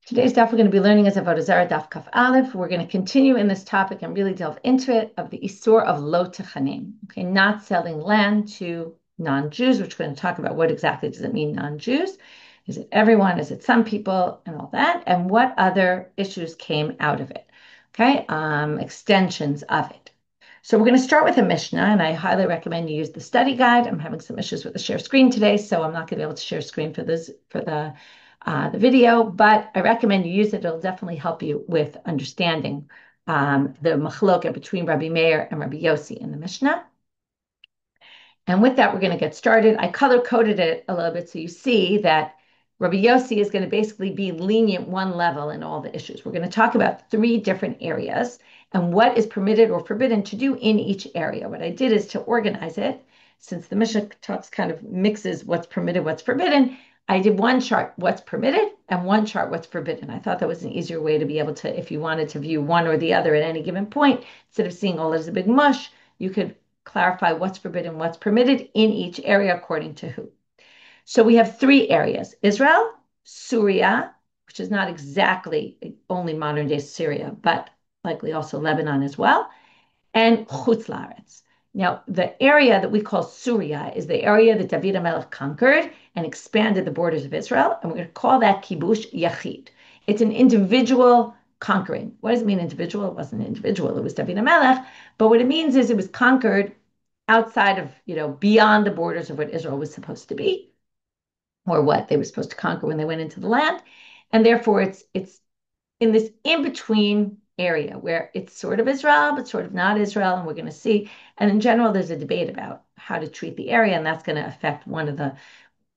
Today's daf we're going to be learning is Avodah Zarah daf Kaf Aleph. We're going to continue in this topic and really delve into it of the Isur of Lo Techanim. Okay, not selling land to non-Jews, which we're going to talk about what exactly does it mean non-Jews. Is it everyone? Is it some people? And all that. And what other issues came out of it? Okay, extensions of it. So we're going to start with a Mishnah, and I highly recommend you use the study guide. I'm having some issues with the share screen today, so I'm not going to be able to share screen for the video, but I recommend you use it. It'll definitely help you with understanding the machloket between Rabbi Meir and Rabbi Yossi in the Mishnah. And with that, we're going to get started. I color coded it a little bit so you see that Rabbi Yossi is going to basically be lenient one level in all the issues. We're going to talk about three different areas and what is permitted or forbidden to do in each area. What I did is to organize it, since the Mishnah talks kind of mixes what's permitted, what's forbidden. I did one chart, what's permitted, and one chart, what's forbidden. I thought that was an easier way to be able to, if you wanted to view one or the other at any given point, instead of seeing all as a big mush, you could clarify what's forbidden, what's permitted in each area according to who. So we have three areas: Israel, Syria, which is not exactly only modern day Syria, but likely also Lebanon as well, and Chutz La'aretz. Now, the area that we call Syria is the area that David HaMelech conquered and expanded the borders of Israel, and we're going to call that Kibush Yachid. It's an individual conquering. What does it mean individual? It wasn't individual, it was David HaMelech, but what it means is it was conquered outside of, beyond the borders of what Israel was supposed to be, or what they were supposed to conquer when they went into the land. And therefore, it's in this in-between area where it's sort of Israel, but sort of not Israel, and we're going to see. And in general, there's a debate about how to treat the area, and that's going to affect one of the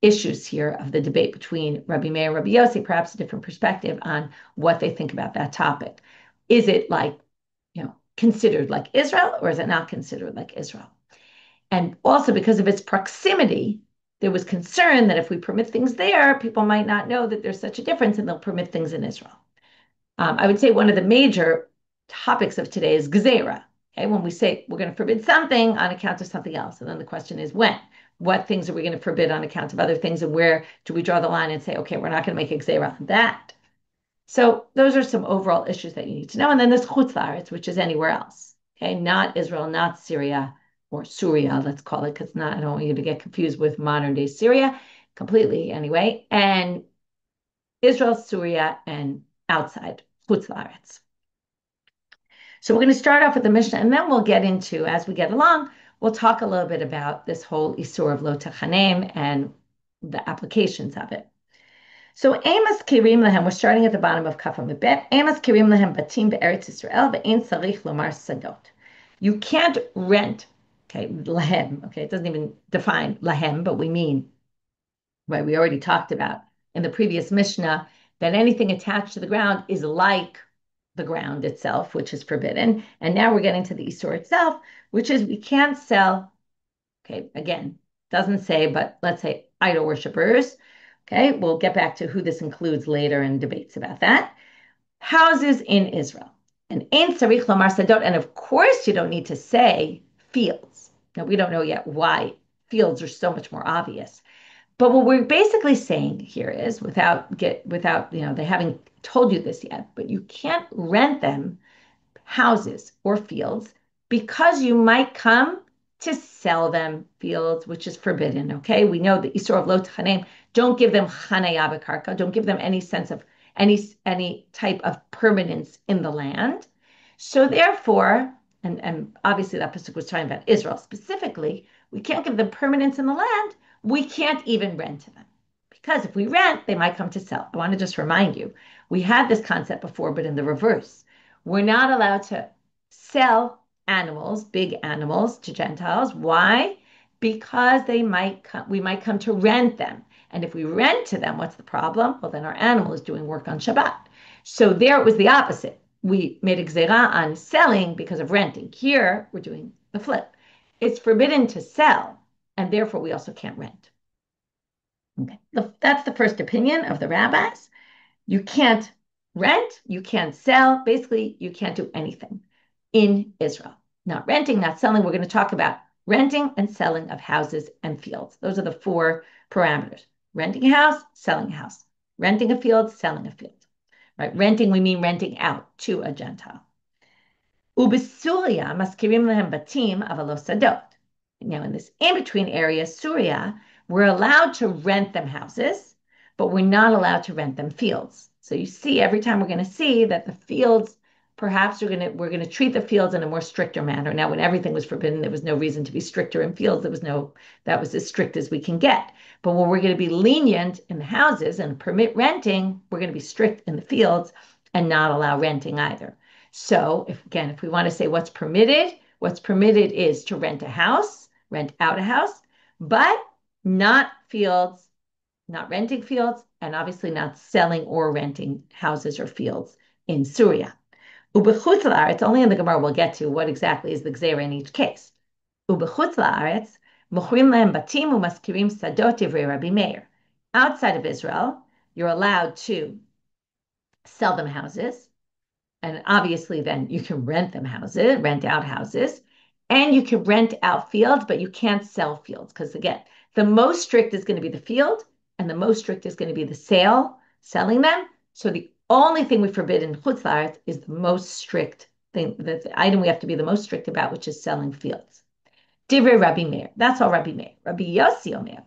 issues here of the debate between Rabbi Meir and Rabbi Yossi, perhaps a different perspective on what they think about that topic. Is it considered like Israel, or is it not considered like Israel? And also because of its proximity, there was concern that if we permit things there, people might not know that there's such a difference and they'll permit things in Israel. I would say one of the major topics of today is gezerah. Okay, when we say we're going to forbid something on account of something else, and then the question is when. What things are we going to forbid on account of other things, and where do we draw the line and say, okay, we're not going to make a gezerah on that? So those are some overall issues that you need to know. And then there's chutz la'aretz, which is anywhere else. Okay, not Israel, not Syria, or Syria, let's call it, because not I don't want you to get confused with modern day Syria completely anyway. And Israel, Syria, and outside chutz la'aretz. So we're going to start off with the Mishnah, and then we'll get into, as we get along, we'll talk a little bit about this whole Isur of Lo Techanim and the applications of it. So Amos Kirim Lahem, we're starting at the bottom of Kaf Amid. Amos Kirim Lahem Batim Be'eretz Yisrael Ve'ein Sarich Lomar Sadot. You can't rent, okay, Lahem, okay, it doesn't even define Lahem, but we mean, right, we already talked about in the previous Mishnah that anything attached to the ground is like the ground itself, which is forbidden. And now we're getting to the Isur itself, which is we can't sell, okay, again, doesn't say, but let's say idol worshippers. Okay, we'll get back to who this includes later in debates about that. Houses in Israel. And ein tzarich lomar sadot, and of course you don't need to say fields. Now we don't know yet why fields are so much more obvious. But what we're basically saying here is, without they haven't told you this yet, but you can't rent them houses or fields because you might come to sell them fields, which is forbidden. Okay, we know the Isur of Lo Techanim. Don't give them chanaya b'karka. Don't give them any sense of any type of permanence in the land. So therefore, and obviously that pasuk was talking about Israel specifically, we can't give them permanence in the land. We can't even rent to them. Because if we rent, they might come to sell. I want to just remind you, we had this concept before, but in the reverse. We're not allowed to sell animals, big animals, to Gentiles. Why? Because we might come to rent them. And if we rent to them, what's the problem? Well, then our animal is doing work on Shabbat. So there it was the opposite. We made a gzerah on selling because of renting. Here, we're doing the flip. It's forbidden to sell, and therefore we also can't rent. Okay, that's the first opinion of the rabbis. You can't rent, you can't sell. Basically, you can't do anything in Israel. Not renting, not selling. We're going to talk about renting and selling of houses and fields. Those are the four parameters. Renting a house, selling a house. Renting a field, selling a field. right? Renting, we mean renting out to a Gentile. Ubisuria maskirim lehem batim avalo sadot. Now, in this in-between area, Syria, we're allowed to rent them houses, but we're not allowed to rent them fields. So you see, every time we're going to see that the fields, perhaps we're going to treat the fields in a more stricter manner. Now, when everything was forbidden, there was no reason to be stricter in fields. That was as strict as we can get. But when we're going to be lenient in the houses and permit renting, we're going to be strict in the fields and not allow renting either. So if we want to say what's permitted is to rent out a house, but not fields, not renting fields, and obviously not selling or renting houses or fields in Syria. Ubechutz la'aretz, only in the Gemara we'll get to what exactly is the gzera in each case. Ubechutz la'aretz, mochrim lehem batim umaskirim sadot divrei Rabbi Meir. Outside of Israel, you're allowed to sell them houses. And obviously, then you can rent out houses, and you can rent out fields, but you can't sell fields because, again, the most strict is going to be the field, and the most strict is going to be the selling them. So the only thing we forbid in Chutz La'aretz is the most strict thing, the item we have to be the most strict about, which is selling fields. Divrei Rabbi Meir. That's all Rabbi Meir. Rabbi Yossi Omer.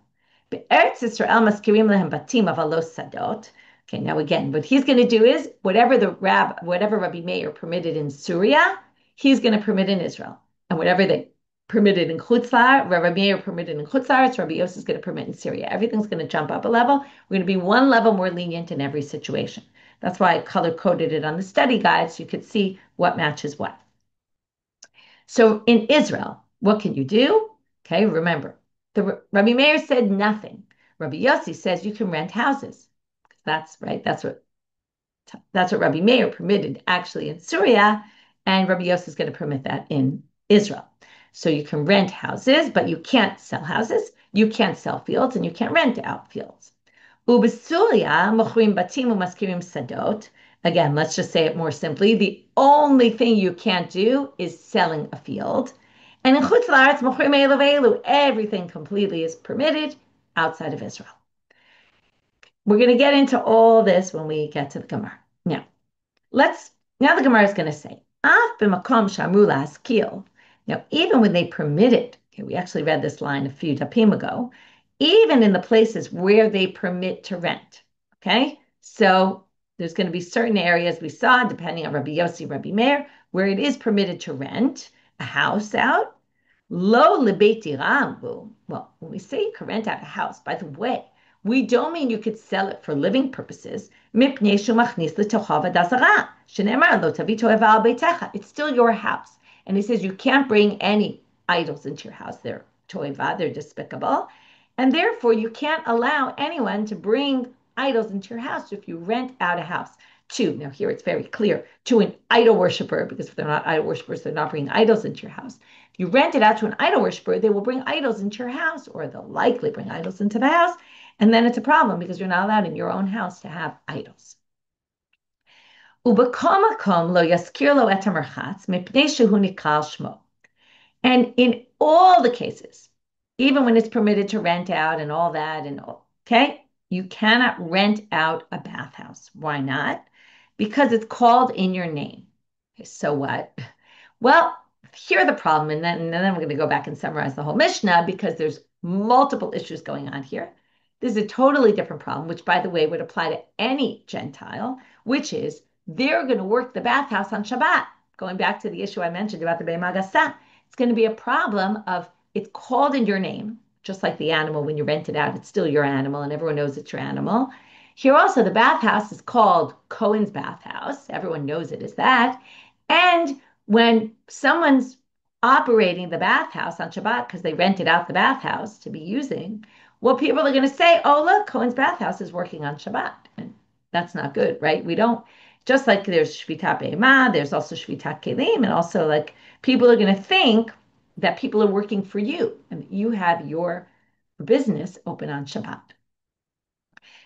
Be'eretz Yisrael maskirim lehem batim avalos sadot. Okay, now again, what he's going to do is whatever Rabbi Meir permitted in Syria, he's going to permit in Israel. And whatever they permitted in Chutz La'aretz, Rabbi Meir permitted in Chutz La'aretz, Rabbi Yossi is going to permit in Syria. Everything's going to jump up a level. We're going to be one level more lenient in every situation. That's why I color-coded it on the study guide so you could see what matches what. So in Israel, what can you do? Okay, remember, Rabbi Meir said nothing. Rabbi Yossi says you can rent houses. That's right. That's what Rabbi Meir permitted actually in Syria, and Rabbi Yossi is going to permit that in Israel. So you can rent houses, but you can't sell houses. You can't sell fields, and you can't rent out fields. Ubisuria mochrim batim umaskirim sadot. Again, let's just say it more simply. The only thing you can't do is selling a field. And in Chutz La'aretz mochrim elu ve'elu, everything completely is permitted outside of Israel. We're going to get into all this when we get to the Gemara. Now the Gemara is going to say, Af b'makom shamru la'askil. Now, even when they permitted, okay, we actually read this line a few dapim ago, even in the places where they permit to rent, okay? So there's going to be certain areas we saw, depending on Rabbi Yossi, Rabbi Meir, where it is permitted to rent a house out. Lo lebeiti rambu. Well, when we say you can rent out a house, by the way, we don't mean you could sell it for living purposes. It's still your house. And he says you can't bring any idols into your house. They're toiva, they're despicable. And therefore, you can't allow anyone to bring idols into your house if you rent out a house to, now here it's very clear, to an idol worshiper, because if they're not idol worshipers, they're not bringing idols into your house. If you rent it out to an idol worshiper, they will bring idols into your house, or they'll likely bring idols into the house. And then it's a problem because you're not allowed in your own house to have idols. And in all the cases, even when it's permitted to rent out and all that, okay, you cannot rent out a bathhouse. Why not? Because it's called in your name. Okay, so what? Well, here are the problem, and then we're going to go back and summarize the whole Mishnah because there's multiple issues going on here. This is a totally different problem, which, by the way, would apply to any Gentile, which is they're going to work the bathhouse on Shabbat. Going back to the issue I mentioned about the Beit Magasa, it's going to be a problem of it's called in your name, just like the animal when you rent it out, it's still your animal and everyone knows it's your animal. Here also, the bathhouse is called Cohen's bathhouse. Everyone knows it as that. And when someone's operating the bathhouse on Shabbat because they rented out the bathhouse to be using, well, people are going to say, oh, look, Cohen's bathhouse is working on Shabbat. And that's not good, right? We don't, just like there's Shvitat Be'emah, there's also Shvitat Kelim, and also like people are going to think that people are working for you and you have your business open on Shabbat.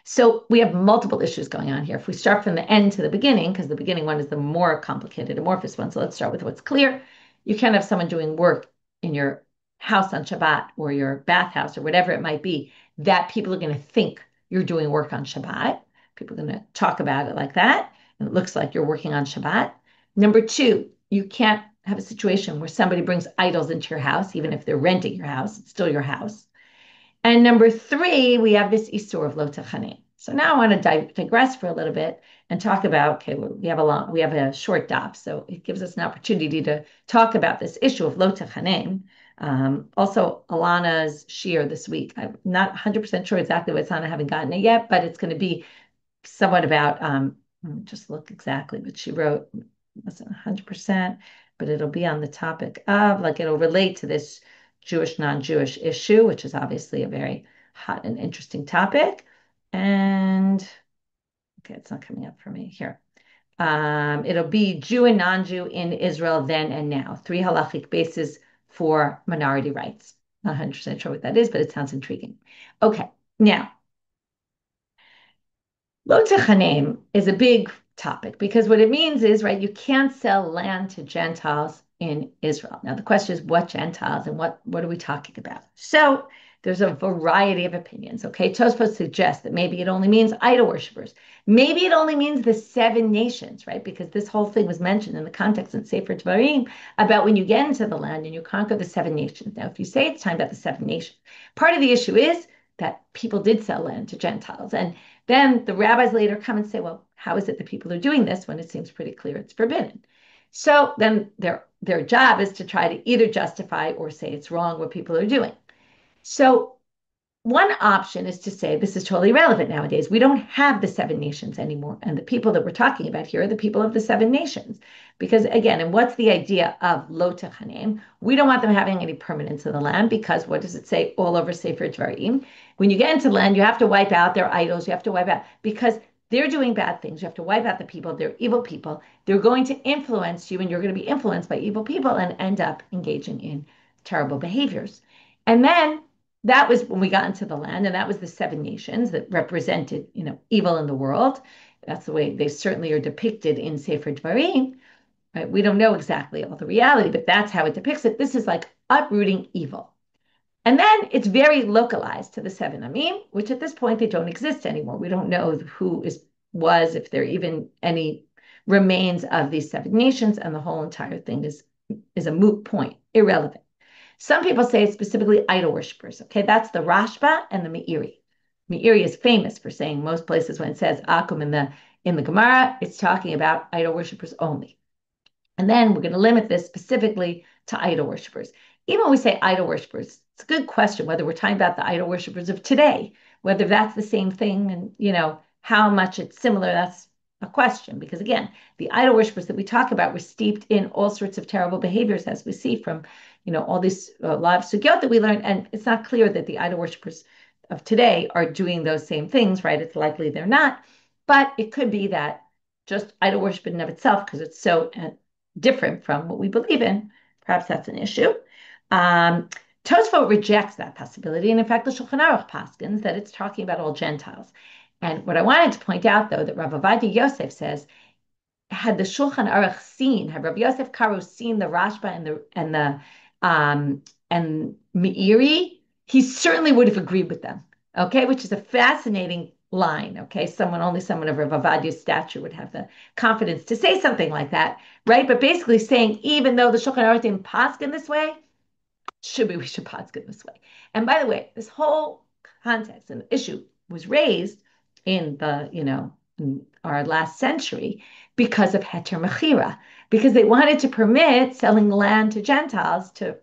So we have multiple issues going on here. If we start from the end to the beginning, because the beginning one is the more complicated, amorphous one. So let's start with what's clear. You can't have someone doing work in your house on Shabbat or your bathhouse or whatever it might be that people are going to think you're doing work on Shabbat. People are going to talk about it like that. and it looks like you're working on Shabbat. Number two, you can't have a situation where somebody brings idols into your house, even if they're renting your house, it's still your house. And number three, we have this Isur of Lo Techanim. So now I want to digress for a little bit and talk about, okay, we have a short daf, so it gives us an opportunity to talk about this issue of Lo Techanim. Also, Alana's Shiur this week. I'm not 100% sure exactly what it's on. I haven't gotten it yet, but it's going to be somewhat about, let me just look exactly what she wrote. It wasn't 100%, but it'll be on the topic of, like, it'll relate to this Jewish, non-Jewish issue, which is obviously a very hot and interesting topic. And okay, it's not coming up for me here. It'll be Jew and non-Jew in Israel then and now. 3 halachic bases for minority rights. Not 100% sure what that is, but it sounds intriguing. Okay, now, Lo Techanim is a big topic because what it means is, right, you can't sell land to Gentiles in Israel. Now, the question is what Gentiles and what are we talking about? So there's a variety of opinions, okay? Tosfos suggests that maybe it only means idol worshippers. Maybe it only means the 7 nations, right? Because this whole thing was mentioned in the context in Sefer Dvarim about when you get into the land and you conquer the 7 nations. Now, if you say it's time about the 7 nations, part of the issue is that people did sell land to Gentiles. And then the rabbis later come and say, well, how is it that people are doing this when it seems pretty clear it's forbidden? So then their job is to try to either justify or say it's wrong what people are doing. So one option is to say this is totally irrelevant nowadays. We don't have the 7 nations anymore. And the people that we're talking about here are the people of the 7 nations. Because again, and what's the idea of Lo Techanim? We don't want them having any permanence in the land because what does it say all over Sefer Dvarim? When you get into land, you have to wipe out their idols. You have to wipe out because they're doing bad things. You have to wipe out the people. They're evil people. They're going to influence you and you're going to be influenced by evil people and end up engaging in terrible behaviors. And then that was when we got into the land, and that was the 7 nations that represented, evil in the world. That's the way they certainly are depicted in Sefer Dvarim. Right? We don't know exactly all the reality, but that's how it depicts it. This is like uprooting evil. And then it's very localized to the 7 Amim, which at this point they don't exist anymore. We don't know who was, if there are even any remains of these 7 nations, and the whole entire thing is a moot point, irrelevant. Some people say it's specifically idol worshippers. Okay, that's the Rashba and the Meiri. Meiri is famous for saying most places when it says Akum in the Gemara, it's talking about idol worshippers only. And then we're going to limit this specifically to idol worshippers. Even when we say idol worshippers, it's a good question whether we're talking about the idol worshippers of today, whether that's the same thing, and how much it's similar. That's a question because again, the idol worshippers that we talk about were steeped in all sorts of terrible behaviors, as we see from all these lot of sugyot that we learned, and it's not clear that the idol worshippers of today are doing those same things, right? It's likely they're not, but it could be that just idol worship in and of itself, because it's so different from what we believe in, perhaps that's an issue. Tosfot rejects that possibility, and in fact, the Shulchan Aruch paskins that it's talking about all Gentiles. And what I wanted to point out, though, that Rav Ovadia Yosef says, had the Shulchan Aruch had Rav Yosef Karo seen the Rashba and Meiri, he certainly would have agreed with them. Okay, which is a fascinating line. Okay, only someone of Rav Ovadia's stature would have the confidence to say something like that, right? But basically saying, even though the Shulchan Aruch didn't paskin this way, we should paskin this way. And by the way, this whole context and issue was raised in in our last century because of Heter Mechira, because they wanted to permit selling land to Gentiles to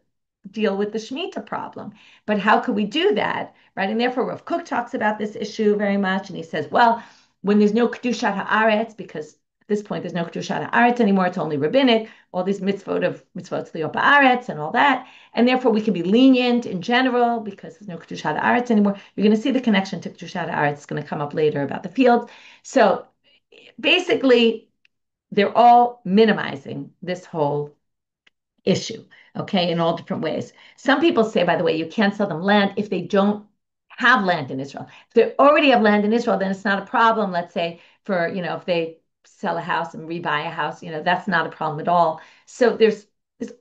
deal with the Shemitah problem. But how could we do that, right? And therefore, Rav Kook talks about this issue very much, and he says, well, when there's no Kedushat Haaretz, because at this point there's no Kedushat Haaretz anymore, it's only rabbinic, all these mitzvot Liot Ba'aretz and all that, and therefore we can be lenient in general because there's no Kedushat Haaretz anymore. You're going to see the connection to Kedushat Haaretz. It's going to come up later about the fields. So basically, they're all minimizing this whole issue, okay, in all different ways. Some people say, by the way, you can't sell them land if they don't have land in Israel. If they already have land in Israel, then it's not a problem. Let's say for, if they sell a house and rebuy a house, that's not a problem at all. So there's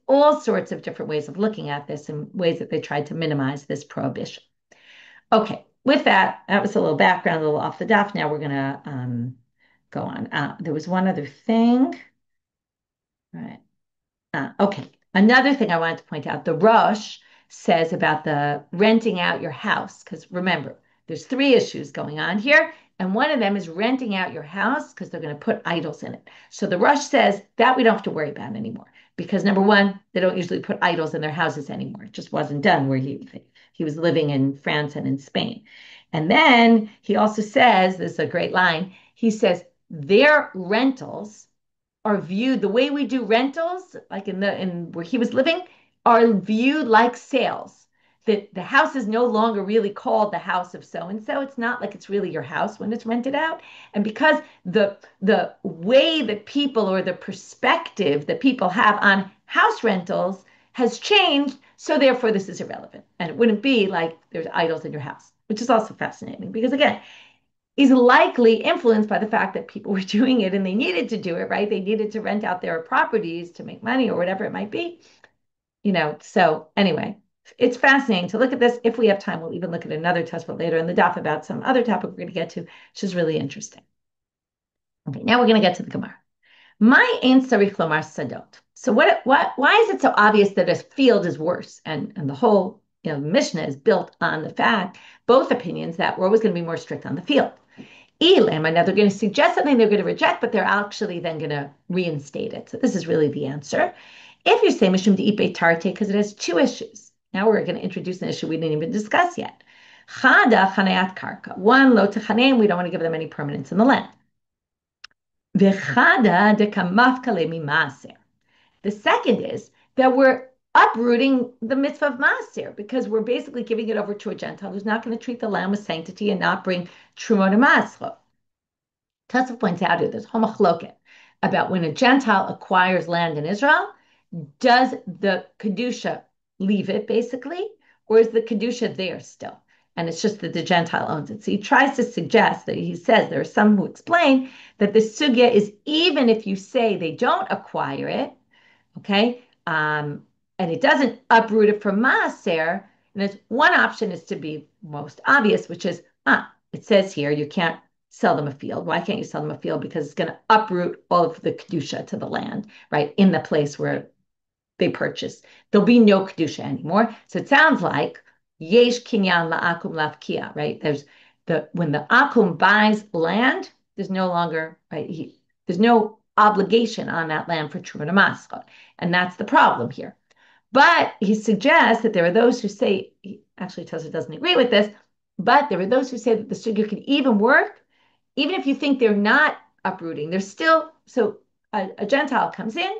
all sorts of different ways of looking at this and ways that they tried to minimize this prohibition. Okay, with that was a little background, a little off the daf. Now we're going to go on. There was one other thing. All right. Okay. Another thing I wanted to point out, the Rosh says about the renting out your house, because remember, there's three issues going on here, and one of them is renting out your house because they're going to put idols in it. So the Rosh says that we don't have to worry about anymore because number one, they don't usually put idols in their houses anymore. It just wasn't done where he was living in France and in Spain. And then he also says, this is a great line, he says their rentals are viewed the way we do rentals, like in where he was living, are viewed like sales. That the house is no longer really called the house of so and so. It's not like it's really your house when it's rented out. And because the way that people or the perspective that people have on house rentals has changed, so therefore this is irrelevant. And it wouldn't be like there's idols in your house, which is also fascinating because again, is likely influenced by the fact that people were doing it and they needed to do it, right? They needed to rent out their properties to make money or whatever it might be, So anyway, it's fascinating to look at this. If we have time, we'll even look at another test later in the daf about some other topic we're going to get to, which is really interesting. Okay, now we're going to get to the Gemara. My ein sarich lomar sadot. So why is it so obvious that a field is worse? And the whole Mishnah is built on the fact, both opinions, that we're always going to be more strict on the field. Elam, now they're going to suggest something they're going to reject, but they're actually then going to reinstate it. So this is really the answer. If you say mishum de'ipe tarte, because it has two issues. Now we're going to introduce an issue we didn't even discuss yet. Chada chanayat karka. One, lo techaneim, we don't want to give them any permanence in the land. V'chada dekamafkale mimaser. The second is that we're uprooting the mitzvah of Maaser because we're basically giving it over to a Gentile who's not going to treat the land with sanctity and not bring Trumot and Masro. Tosaf points out here there's homachloket about when a Gentile acquires land in Israel, does the Kedusha leave it basically, or is the Kedusha there still? And it's just that the Gentile owns it. So he tries to suggest that he says there are some who explain that the sugya is even if you say they don't acquire it, okay, and it doesn't uproot it from maaser. And there's one option is to be most obvious, which is, it says here you can't sell them a field. Why can't you sell them a field? Because it's going to uproot all of the kedusha to the land, right, in the place where they purchased. There'll be no kedusha anymore. So it sounds like yesh kinyan la'akum lavkia, right? When the akum buys land, there's no longer, right? There's no obligation on that land for Truma Namaskot. And that's the problem here. But he suggests that there are those who say, actually Tosa doesn't agree with this, but there are those who say that the sugya can even work, even if you think they're not uprooting. They're still, so a Gentile comes in,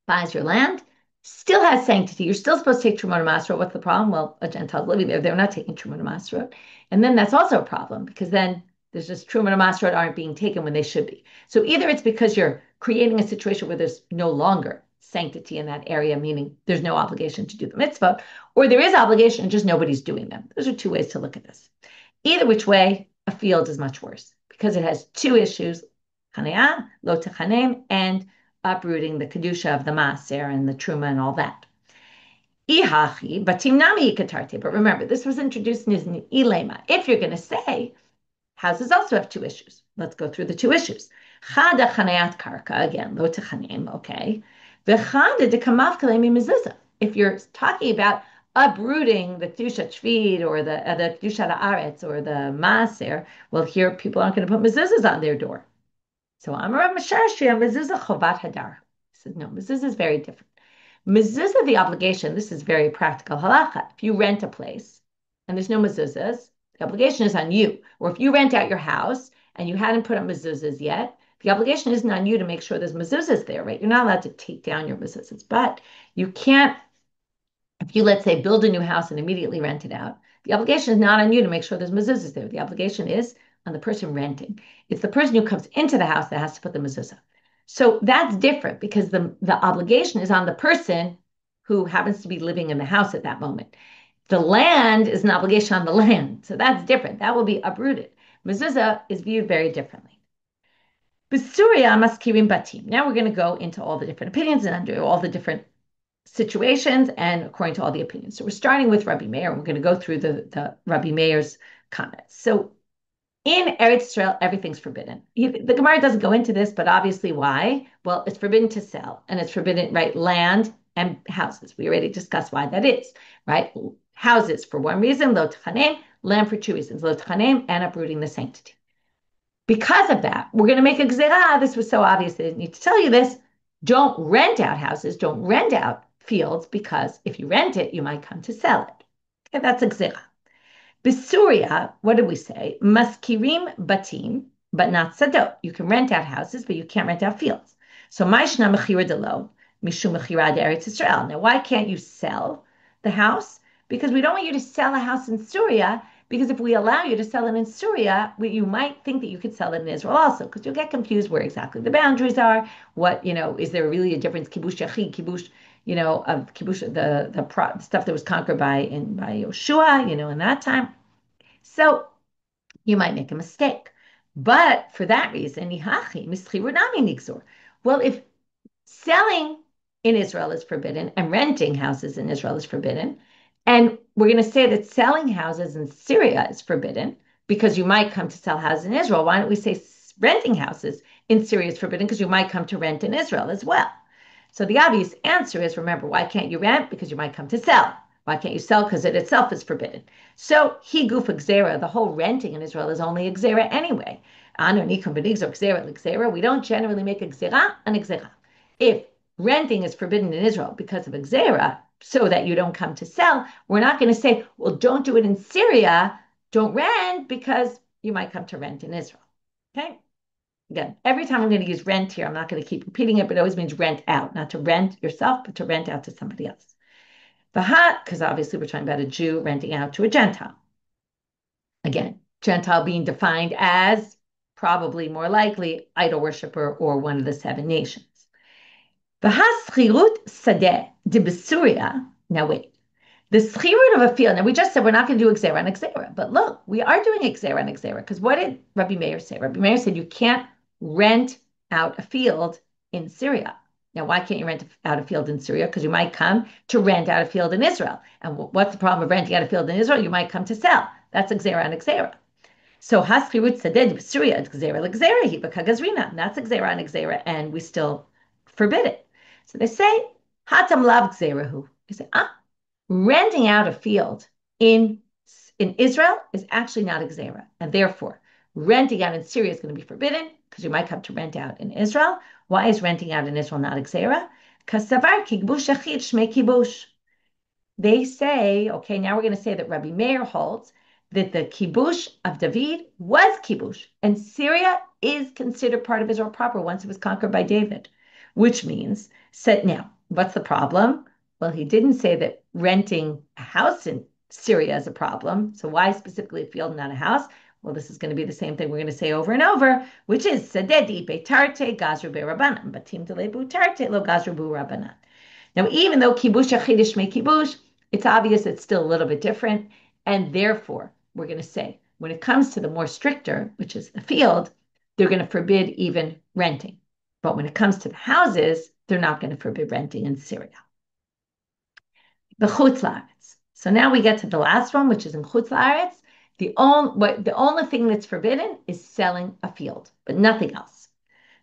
buys your land, still has sanctity. You're still supposed to take Trumot Masrot. What's the problem? Well, a Gentile's living there. They're not taking Trumot Masrot. And then that's also a problem because then there's just Trumot Masrot aren't being taken when they should be. So either it's because you're creating a situation where there's no longer sanctity in that area, meaning there's no obligation to do the mitzvah, or there is obligation and just nobody's doing them. Those are two ways to look at this. Either which way, a field is much worse because it has two issues, chanayah, lo techanem, and uprooting the kedusha of the maaser and the truma and all that. Ihachi, batim nami ikatarte. But remember, this was introduced in ilema. If you're going to say houses also have two issues, let's go through the two issues. Chada chanayat karka, again, lo techanem, okay. V'chada dekamav kalemi mezuzah. If you're talking about uprooting the kedusha shvid or the kedusha la'aretz or the maaser, well, here people aren't going to put mezuzahs on their door. So Amar Masharshi mezuzah chovat hadar. He said, no, mezuzah is very different. Mezuzah, the obligation, this is very practical halacha. If you rent a place and there's no mezuzahs, the obligation is on you. Or if you rent out your house and you hadn't put up mezuzahs yet, the obligation isn't on you to make sure there's mezuzahs there, right? You're not allowed to take down your mezuzahs, but you can't, if you, let's say, build a new house and immediately rent it out, the obligation is not on you to make sure there's mezuzahs there. The obligation is on the person renting. It's the person who comes into the house that has to put the mezuzah. So that's different because the obligation is on the person who happens to be living in the house at that moment. The land is an obligation on the land. So that's different. That will be uprooted. Mezuzah is viewed very differently. B'Syria maskirim batim. Now we're going to go into all the different opinions and under all the different situations and according to all the opinions. So we're starting with Rabbi Meir, and we're going to go through the Rabbi Meir's comments. So In Eretz Israel, everything's forbidden. The Gemara doesn't go into this, but obviously why? Well, it's forbidden to sell, and it's forbidden, right? Land and houses. We already discussed why that is, right? Houses for one reason, lo tchanem, land for two reasons, lo tchanem, and uprooting the sanctity. Because of that, we're going to make a gzerah. This was so obvious I didn't need to tell you this. Don't rent out houses, don't rent out fields, because if you rent it, you might come to sell it. Okay, that's a gzerah. Syria, what did we say? Maskirim batim, but not sadot. You can rent out houses, but you can't rent out fields. So ma'ishna mechira delo, mishum mechira Eretz Israel. Now, why can't you sell the house? Because we don't want you to sell a house in Syria, because if we allow you to sell it in Syria, you might think that you could sell it in Israel also, because you'll get confused where exactly the boundaries are. What, is there really a difference? Kibush yachid, kibush, of kibush, the stuff that was conquered by Yoshua, in that time. So you might make a mistake. But for that reason, well, if selling in Israel is forbidden and renting houses in Israel is forbidden, and we're going to say that selling houses in Syria is forbidden because you might come to sell houses in Israel, why don't we say renting houses in Syria is forbidden because you might come to rent in Israel as well? So the obvious answer is, remember, why can't you rent? Because you might come to sell. Why can't you sell? Because it itself is forbidden. So he goof gzera, the whole renting in Israel is only a gzera anyway. We don't generally make a gzera an gzera. If renting is forbidden in Israel because of a gzera, so that you don't come to sell, we're not going to say, well, don't do it in Syria, don't rent because you might come to rent in Israel. Okay? Again, every time I'm going to use rent here, I'm not going to keep repeating it, but it always means rent out, not to rent yourself, but to rent out to somebody else. Vahat, because obviously we're talking about a Jew renting out to a Gentile. Again, Gentile being defined as probably more likely idol worshiper or one of the seven nations. Vahaschirut sadeh de besuria. Now wait, the schirut of a field. Now we just said we're not going to do exera and exera, but look, we are doing exera and exera because what did Rabbi Meir say? Rabbi Meir said you can't rent out a field in Syria. Now, why can't you rent out a field in Syria? Because you might come to rent out a field in Israel. And what's the problem of renting out a field in Israel? You might come to sell. That's exera and exera. So haschirut sadeh Syria exera l'exera hi b'kagazrina. That's exera and exera, and we still forbid it. So they say hatam lav exerahu. They say renting out a field in Israel is actually not exera, and therefore renting out in Syria is going to be forbidden because you might come to rent out in Israel. Why is renting out in Israel not exera? Because savar kibush achid shmei kibush. They say, okay, now we're going to say that Rabbi Meir holds that the kibush of David was kibush, and Syria is considered part of Israel proper once it was conquered by David, which means, said now, what's the problem? Well, he didn't say that renting a house in Syria is a problem. So why specifically a field, not a house? Well, this is going to be the same thing we're going to say over and over, which is Sadedi Betarte Gazru Rabbanan, Batim Delebu Tarte Lo Gazru Rabbanan. Now, even though kibush achidish me kibush, it's obvious it's still a little bit different, and therefore we're going to say when it comes to the more stricter, which is the field, they're going to forbid even renting. But when it comes to the houses, they're not going to forbid renting in Syria. The chutz la'aretz. So now we get to the last one, which is in chutz la'aretz. The only thing that's forbidden is selling a field, but nothing else.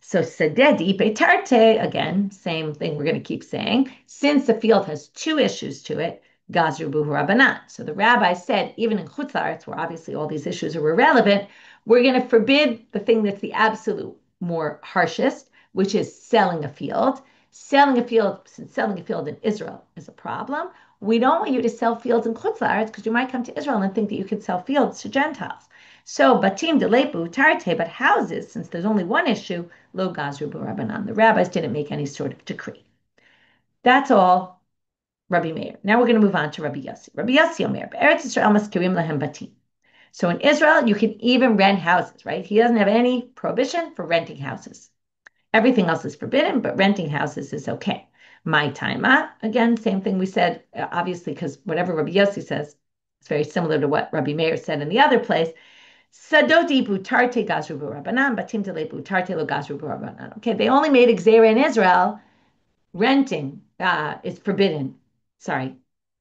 So sededi betarte, again, same thing we're going to keep saying. Since the field has two issues to it, gazru buhu rabbanan. So the rabbi said, even in chutz la'aretz, where obviously all these issues are irrelevant, we're going to forbid the thing that's the absolute more harshest, which is selling a field. Selling a field, since selling a field in Israel is a problem, we don't want you to sell fields in chutz la'aretz because you might come to Israel and think that you could sell fields to Gentiles. So batim delepu tarte, but houses, since there's only one issue, lo gazru b'Rabbanan. The rabbis didn't make any sort of decree. That's all Rabbi Meir. Now we're going to move on to Rabbi Yossi. Rabbi Yossi Omer, Eretz Yisrael maskirim lahem batim. So in Israel, you can even rent houses, right? He doesn't have any prohibition for renting houses. Everything else is forbidden, but renting houses is okay. My taima, again, same thing we said, obviously, because whatever Rabbi Yossi says, it's very similar to what Rabbi Meir said in the other place. Sadoti butarte gazru b'Rabbanan, batim tele butarte lo gazru b'Rabbanan. Okay, they only made exera in Israel. Renting is forbidden. Sorry.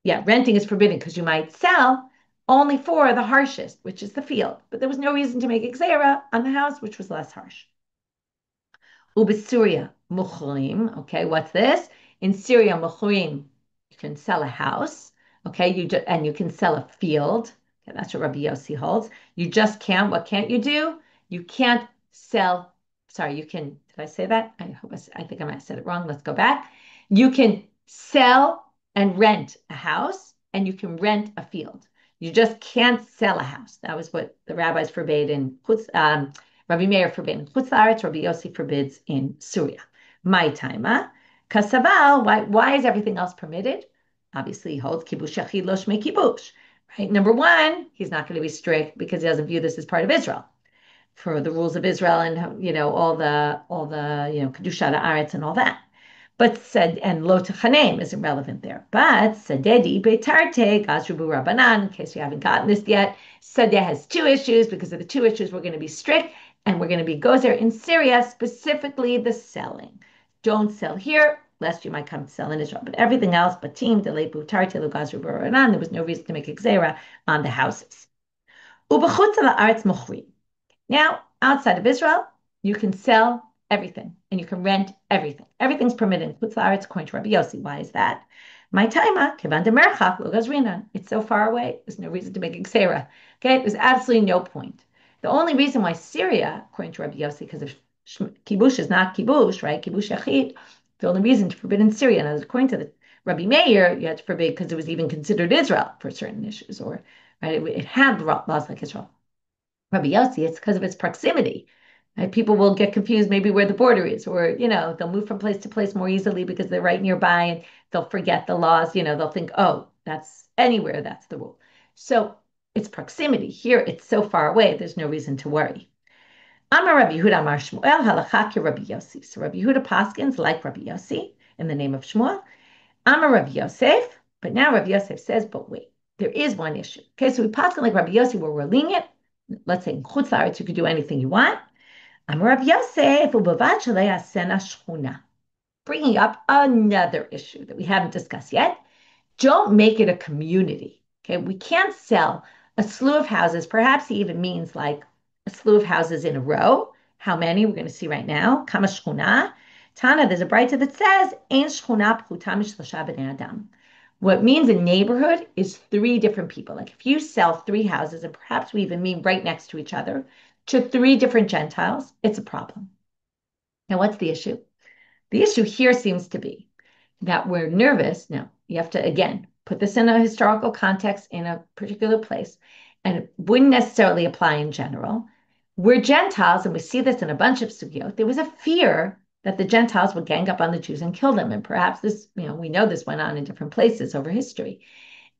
Yeah, renting is forbidden because you might sell only for the harshest, which is the field. But there was no reason to make a gzera on the house, which was less harsh. Syria, muchrim. Okay, what's this? In Syria, muchrim, you can sell a house. Okay, and you can sell a field. Okay, that's what Rabbi Yossi holds. You just can't. What can't you do? You can't sell. Sorry, you can. Did I say that? I think I might have said it wrong. Let's go back. You can sell and rent a house, and you can rent a field. You just can't sell a house. That was what the rabbis forbade in Rabbi Meir forbade in Chutz La'aretz, Rabbi Yossi forbids in Syria. My timer, Kasaval, why is everything else permitted? Obviously, he holds kibush yachid lo shmei kibush. Right? Number one, he's not going to be strict because he doesn't view this as part of Israel. For the rules of Israel and all the kedusha haaretz and all that. But said and lo techanem isn't relevant there. But sadedi betarte gazrubu rabbanan. In case you haven't gotten this yet, sadeh has two issues. Because of the two issues, we're going to be strict and we're going to be gozer in Syria, specifically the selling. Don't sell here, lest you might come to sell in Israel. But everything else, batim delei butarte lo gazrubu rabbanan. There was no reason to make a gzera on the houses. Ubechutz la'aretz mochri. Now, outside of Israel, you can sell everything and you can rent everything. Everything's permitted. Chutz la'aretz, according to Rabbi Yossi. Why is that? My taima, kevan de merchak lo gazrinan. It's so far away. There's no reason to make a gzera. Okay, there's absolutely no point. The only reason why Syria, according to Rabbi Yossi, because of kibush is not kibush, right? Kibush yachid. The only reason to forbid in Syria, and according to the Rabbi Meir, you had to forbid because it was even considered Israel for certain issues, or right, it had laws like Israel. Rabbi Yossi, it's because of its proximity. Right? People will get confused maybe where the border is, or they'll move from place to place more easily because they're right nearby and they'll forget the laws. They'll think, oh, that's anywhere, that's the rule. So it's proximity. Here, it's so far away, there's no reason to worry. Amar Rabbi Yehuda Amar Shmuel halachak Rabbi Yossi. So Rabbi Yehuda paskins like Rabbi Yossi in the name of Shmuel. Amar Rabbi Yosef, but now Rabbi Yosef says, but wait, there is one issue. Okay, so we paskin like Rabbi Yossi where we're lenient. Let's say in Chutz La'aretz, you could do anything you want. Amar Rabbi Yosef u'bavad shalei asena shchuna. Bringing up another issue that we haven't discussed yet. Don't make it a community. Okay, we can't sell a slew of houses. Perhaps he even means like a slew of houses in a row. How many? We're going to see right now. Kama shchuna. Tana, there's a brighter that says, Ein shchuna pchuta mishlosha b'nei adam. What means a neighborhood is three different people. Like if you sell three houses, and perhaps we even mean right next to each other, to three different Gentiles, it's a problem. Now, what's the issue? The issue here seems to be that we're nervous. Now, you have to, again, put this in a historical context in a particular place, and it wouldn't necessarily apply in general. We're Gentiles, and we see this in a bunch of sugyot. There was a fear that the Gentiles would gang up on the Jews and kill them. And perhaps this, we know this went on in different places over history.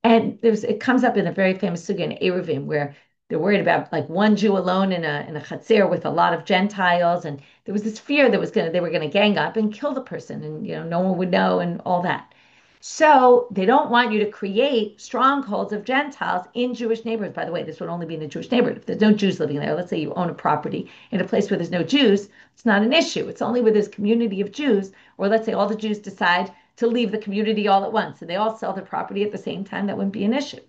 And it comes up in a very famous sugya in Eruvin where they're worried about like one Jew alone in a chatzir with a lot of Gentiles. And there was this fear that they were going to gang up and kill the person and, no one would know and all that. So they don't want you to create strongholds of Gentiles in Jewish neighborhoods. By the way, this would only be in a Jewish neighborhood. If there's no Jews living there, let's say you own a property in a place where there's no Jews, it's not an issue. It's only where there's a community of Jews, or let's say all the Jews decide to leave the community all at once and they all sell their property at the same time, that wouldn't be an issue.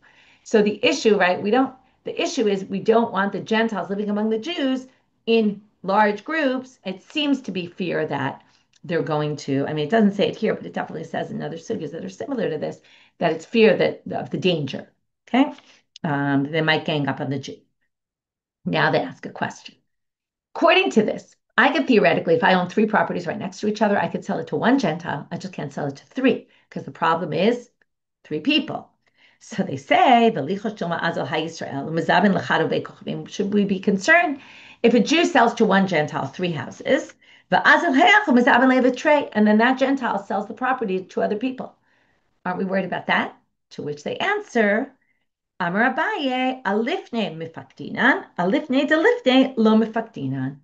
So the issue, right, the issue is we don't want the Gentiles living among the Jews in large groups. It seems to be fear that they're going to, it doesn't say it here, but it definitely says in other sugyas that are similar to this, that it's fear of the danger, okay? They might gang up on the Jew. Now they ask a question. According to this, I could theoretically, if I own three properties right next to each other, I could sell it to one Gentile. I just can't sell it to three because the problem is three people. So they say, should we be concerned if a Jew sells to one Gentile three houses, and then that Gentile sells the property to other people? Aren't we worried about that? To which they answer, Amar Abaye, alifne mifaktinan, alifne delifne lo mifaktinan.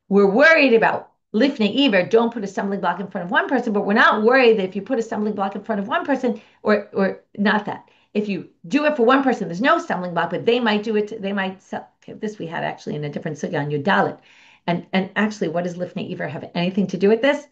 We're worried about lifnei iver, don't put a stumbling block in front of one person, but we're not worried that if you put a stumbling block in front of one person, or not that. If you do it for one person, there's no stumbling block, but they might do it, they might sell. Okay, this we had actually in a different sugya on Yudalit. And actually, what does lifnei iver have anything to do with this?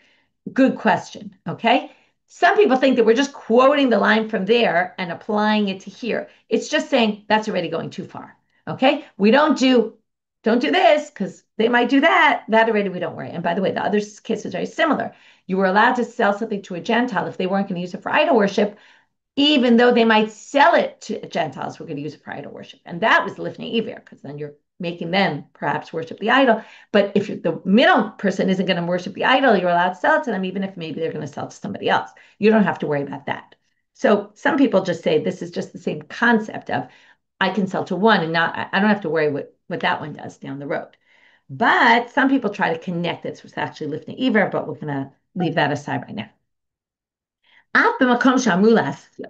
Good question, okay? Some people think that we're just quoting the line from there and applying it to here. It's just saying that's already going too far. Okay. We don't do this because they might do that. That already we don't worry. And by the way, the other case was very similar. You were allowed to sell something to a Gentile if they weren't going to use it for idol worship, even though they might sell it to Gentiles who are going to use it for idol worship. And that was lifnei iver, because then you're making them perhaps worship the idol. But if the middle person isn't going to worship the idol, you're allowed to sell it to them, even if maybe they're going to sell it to somebody else. You don't have to worry about that. So some people just say this is just the same concept of I can sell to one and I don't have to worry what that one does down the road. But some people try to connect it with actually lifnei iver, but we're going to leave that aside right now.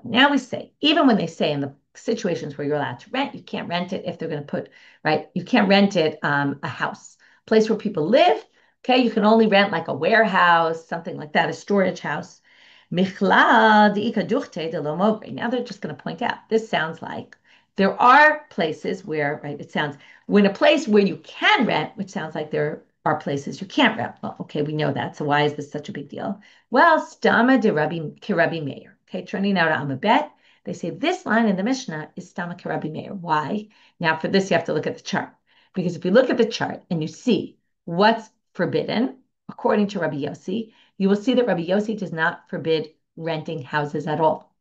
Now we say, even when they say in the situations where you're allowed to rent, you can't rent it if they're going to put, right? You can't rent it a house, place where people live. Okay, you can only rent like a warehouse, something like that, a storage house. Now they're just going to point out, this sounds like there are places where, right, it sounds, when a place where you can rent, which sounds like there are places you can't rent. Well, okay, we know that. So why is this such a big deal? Well, Stama de Rabbi Kirabi Meir. Okay, turning now to Amabet, they say this line in the Mishnah is Stama Kirabi Meir. Why? Now, for this, you have to look at the chart. Because if you look at the chart and you see what's forbidden, according to Rabbi Yossi, you will see that Rabbi Yossi does not forbid renting houses at all.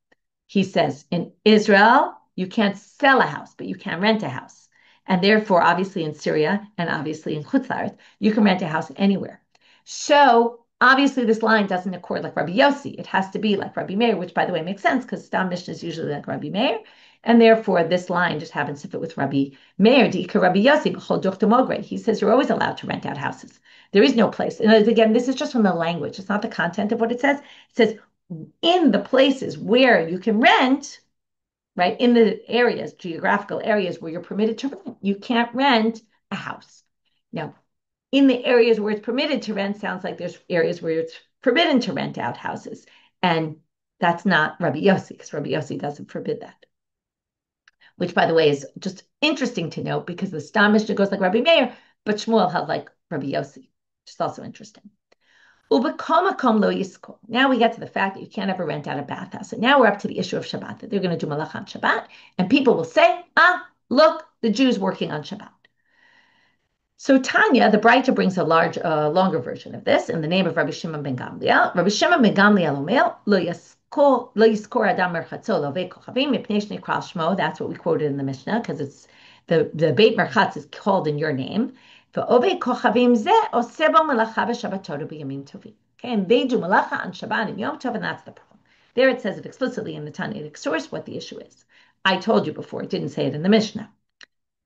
He says in Israel, you can't sell a house, but you can rent a house. And therefore, obviously in Syria and obviously in Chutzlaret, you can rent a house anywhere. So obviously this line doesn't accord like Rabbi Yossi. It has to be like Rabbi Meir, which by the way makes sense because Stam Mishnah is usually like Rabbi Meir. And therefore this line just happens to fit with Rabbi Meir, Dika Rabbi Yossi, B'chol Duch Demogre. He says you're always allowed to rent out houses. There is no place. And again, this is just from the language. It's not the content of what it says. It says in the places where you can rent, right, in the areas, geographical areas where you're permitted to rent, you can't rent a house. Now, in the areas where it's permitted to rent, sounds like there's areas where it's forbidden to rent out houses. And that's not Rabbi Yossi, because Rabbi Yossi doesn't forbid that. Which, by the way, is just interesting to note because the Stam Mishnah goes like Rabbi Meir, but Shmuel held like Rabbi Yossi, which is also interesting. Now we get to the fact that you can't ever rent out a bathhouse. And now we're up to the issue of Shabbat, that they're going to do malach on Shabbat. And people will say, look, the Jews working on Shabbat. So Tanya, the Braita, brings a longer version of this in the name of Rabbi Shimon ben Gamliel. Rabbi Shimon ben Gamliel omer, lo yiskor adam merchatzo lo ve'kochavim mipnei shnei kral shmo. That's what we quoted in the Mishnah, because it's the Beit Merchatz is called in your name. Okay, and they do malacha on Shabbat and Yom Tov, and that's the problem. There it says it explicitly in the Tanaitic source what the issue is. I told you before, it didn't say it in the Mishnah.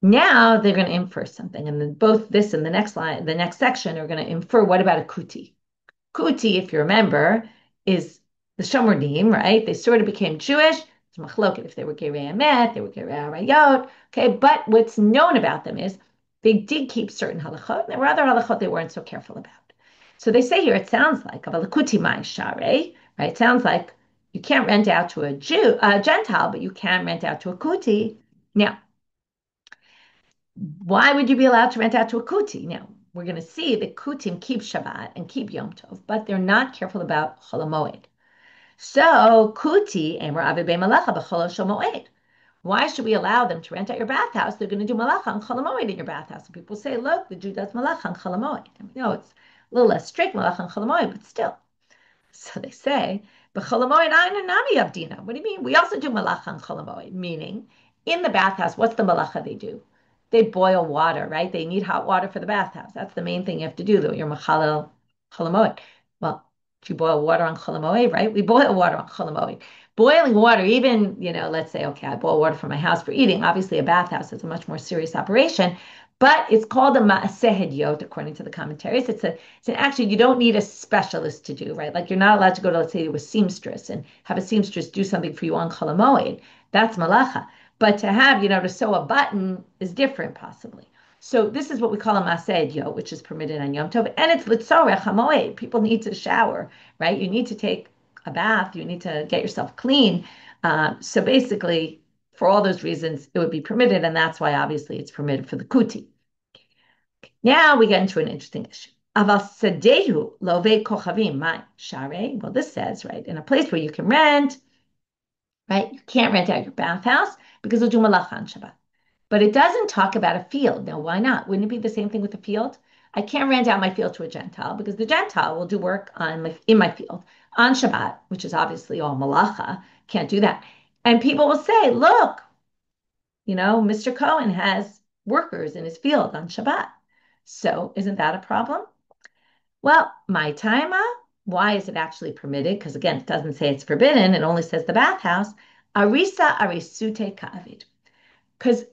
Now they're going to infer something, and then both this and the next line, the next section, are going to infer what about a Cuti? Cuti, if you remember, is the Shomerdim, right? They sort of became Jewish. It's machloket if they were Gerei Emet, they were Gerei Arayot. Okay, but what's known about them is they did keep certain halachot, and there were other halachot they weren't so careful about. So they say here, it sounds like, right? It sounds like you can't rent out to a Gentile, but you can rent out to a Cuti. Now, why would you be allowed to rent out to a Cuti? Now, we're going to see that Kutim keep Shabbat and keep Yom Tov, but they're not careful about Chol HaMoed. So, Cuti, Emer Avid Be Malacha B'Chol HaMoed. Why should we allow them to rent out your bathhouse? They're going to do malacha on Chol HaMoed in your bathhouse. And people say, look, the Jew does malacha on Chol HaMoed. No, it's a little less strict malacha on Chol HaMoed, but still. So they say, B'Chol HaMoed Ayin Nami Avdina. What do you mean? We also do malacha on Chol HaMoed, meaning in the bathhouse, what's the malacha they do? They boil water, right? They need hot water for the bathhouse. That's the main thing you have to do, though. You're machalel Chol HaMoed. Well, if you boil water on Chol HaMoed, right? We boil water on Chol HaMoed. Boiling water, even, let's say, okay, I boil water for my house for eating. Obviously, a bathhouse is a much more serious operation, but it's called a ma'aseh hedyot, according to the commentaries. It's actually, you don't need a specialist to do, right? Like you're not allowed to go to, let's say, to a seamstress and have a seamstress do something for you on Chol HaMoed. That's malacha. But to have, to sew a button is different, possibly. So this is what we call a ma'aseh hedyot, which is permitted on Yom Tov, and it's litzorech hamoed. People need to shower, right? You need to take a bath, you need to get yourself clean. So basically, for all those reasons, it would be permitted, and that's why obviously it's permitted for the Cuti. Now we get into an interesting issue. Aval sadehu love kochavim my share. Well, this says, right, in a place where you can rent, right? You can't rent out your bathhouse because they'll do malacha on Shabbat. But it doesn't talk about a field. Now, why not? Wouldn't it be the same thing with a field? I can't rent out my field to a Gentile because the Gentile will do work in my field on Shabbat, which is obviously all malacha. Can't do that. And people will say, look, Mr. Cohen has workers in his field on Shabbat. So isn't that a problem? Well, my timer, why is it actually permitted? Because again, it doesn't say it's forbidden. It only says the bathhouse. Arisa arisute ka'avid. Because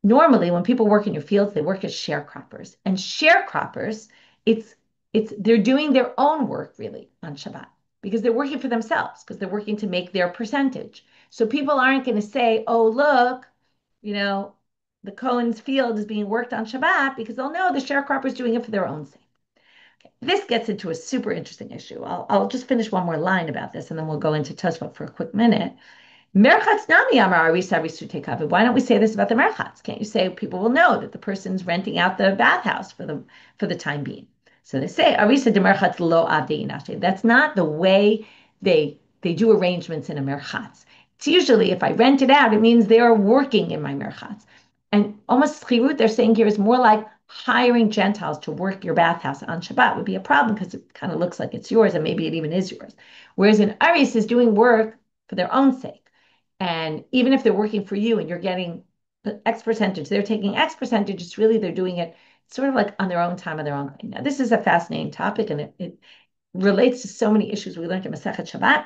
normally when people work in your fields, they work as sharecroppers. And sharecroppers, they're doing their own work really on Shabbat because they're working for themselves, because they're working to make their percentage. So people aren't going to say, oh, look, the Cohen's field is being worked on Shabbat, because they'll know the sharecropper is doing it for their own sake. Okay. This gets into a super interesting issue. I'll just finish one more line about this, and then we'll go into Tosfot for a quick minute. Merchatz nami amar arisa arisute kavod. Why don't we say this about the merchatz? Can't you say people will know that the person's renting out the bathhouse for the time being? So they say arisa de merchatz lo avdei inashe. That's not the way they do arrangements in a merchatz. It's usually, if I rent it out, it means they are working in my merchatz. And almost chirut, they're saying here, is more like hiring Gentiles to work your bathhouse on Shabbat would be a problem because it kind of looks like it's yours, and maybe it even is yours. Whereas an aris is doing work for their own sake. And even if they're working for you and you're getting X percentage, they're taking X percentage. It's really, they're doing it sort of like on their own time, on their own way. Now, this is a fascinating topic, and it relates to so many issues we learned in Masechet Shabbat.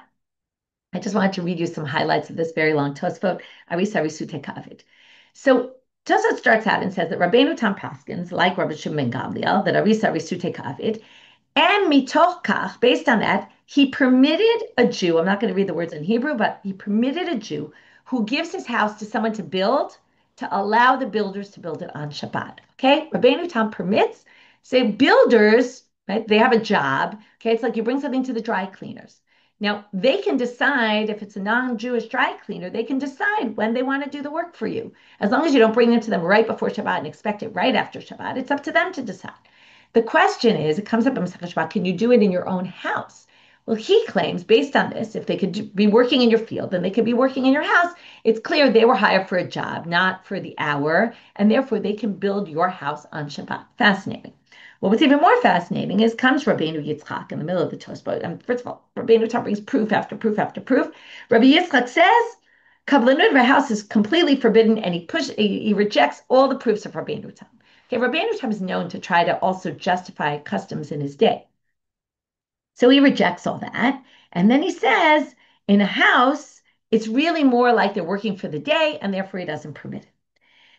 I just wanted to read you some highlights of this very long Tosfot, Aris Arisute Kavit. So Tosfot starts out and says that Rabbeinu Tam Paskins, like Rabbi Shimon ben Gamliel, that Aris Arisute Kavit, and mitoch kach, based on that, he permitted a Jew, I'm not going to read the words in Hebrew, but he permitted a Jew who gives his house to someone to build, to allow the builders to build it on Shabbat. Okay? Rabbeinu Tam permits, say builders, right? They have a job. Okay? It's like you bring something to the dry cleaners. Now, they can decide, if it's a non-Jewish dry cleaner, they can decide when they want to do the work for you. As long as you don't bring it to them right before Shabbat and expect it right after Shabbat, it's up to them to decide. The question is, it comes up in Masechet Shabbat, can you do it in your own house? Well, he claims, based on this, if they could be working in your field, then they could be working in your house. It's clear they were hired for a job, not for the hour, and therefore they can build your house on Shabbat. Fascinating. Well, what's even more fascinating is comes Rabbeinu Yitzchak in the middle of the Tosfot. And first of all, Rabbeinu Tam brings proof after proof after proof. Rabbi Yitzchak says, Kavlanut of a house is completely forbidden, and he rejects all the proofs of Rabbeinu Tam. Okay, Rabbeinu Tam is known to try to also justify customs in his day. So he rejects all that. And then he says, in a house, it's really more like they're working for the day, and therefore he doesn't permit it.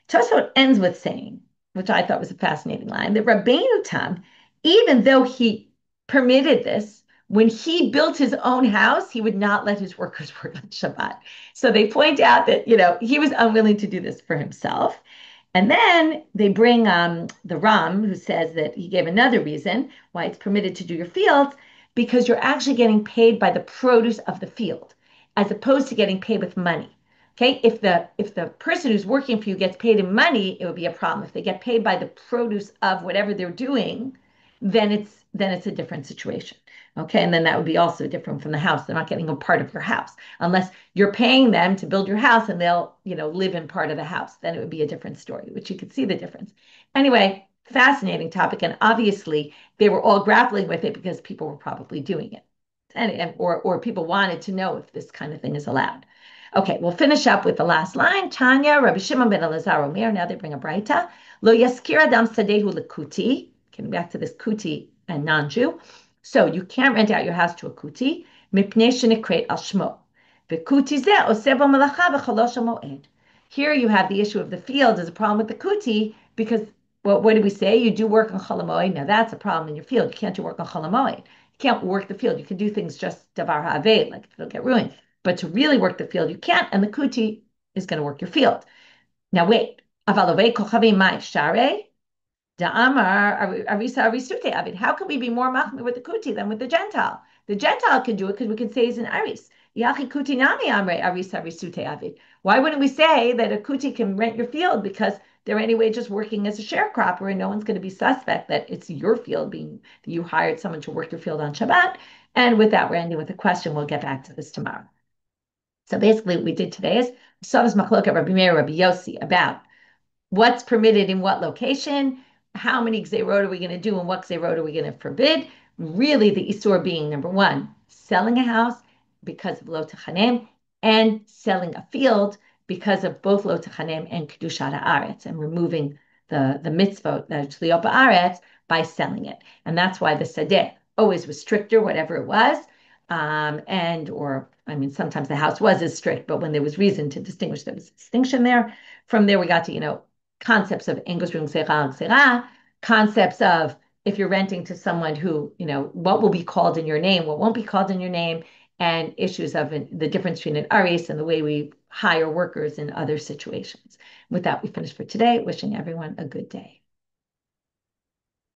Tosfot ends with saying, which I thought was a fascinating line, that Rabbeinu Tam, even though he permitted this, when he built his own house, he would not let his workers work on Shabbat. So they point out that, he was unwilling to do this for himself. And then they bring the Ram, who says that he gave another reason why it's permitted to do your fields, because you're actually getting paid by the produce of the field, as opposed to getting paid with money. Okay, if the person who's working for you gets paid in money, it would be a problem. If they get paid by the produce of whatever they're doing, then it's a different situation. Okay, and then that would be also different from the house. They're not getting a part of your house unless you're paying them to build your house and they'll, live in part of the house. Then it would be a different story, which you could see the difference. Anyway, fascinating topic, and obviously they were all grappling with it because people were probably doing it, or people wanted to know if this kind of thing is allowed. Okay, we'll finish up with the last line. Tanya, Rabbi Shimon ben Elazar Omer. Now they bring a braita. Lo yaskir adam sadehu lekuti. Getting back to this Cuti and non-Jew. So you can't rent out your house to a Cuti. Mipnei shenikret al shmo. V'Cuti zeh oseh bo melacha v'chalosh moed. Here you have the issue of the field. There's a problem with the Cuti because, well, what do we say? You do work on Chol HaMoed. Now that's a problem in your field. You can't do work on Chol HaMoed. You can't work the field. You can do things just davar ha'aved, like if it'll get ruined. But to really work the field, you can't, and the Cuti is going to work your field. Now wait, avalove kochavim mai share da'amar arisa arisute avid. How can we be more machmir with the Cuti than with the Gentile? The Gentile can do it because we can say he's an aris. Yachi Cuti nami amre arisa arisute avid. Why wouldn't we say that a Cuti can rent your field because they're anyway just working as a sharecropper, and no one's going to be suspect that it's your field being that you hired someone to work your field on Shabbat. And with that, we're ending with a question. We'll get back to this tomorrow. So basically, what we did today is Savas Machloket Rabbi Meir, Rabbi Yossi about what's permitted in what location, how many gzeirot are we going to do, and what gzeirot are we going to forbid. Really, the isur being number one, selling a house because of lo techanem, and selling a field because of both lo techanem and kedushat haaretz, and removing the mitzvot that tliot ba'aretz by selling it. And that's why the sadeh always was stricter, whatever it was. Sometimes the house was as strict, but when there was reason to distinguish, there was a distinction there. From there, we got to, concepts of English room Zarah, concepts of if you're renting to someone who, what will be called in your name, what won't be called in your name, and issues of the difference between an aris and the way we hire workers in other situations. With that, we finish for today. Wishing everyone a good day.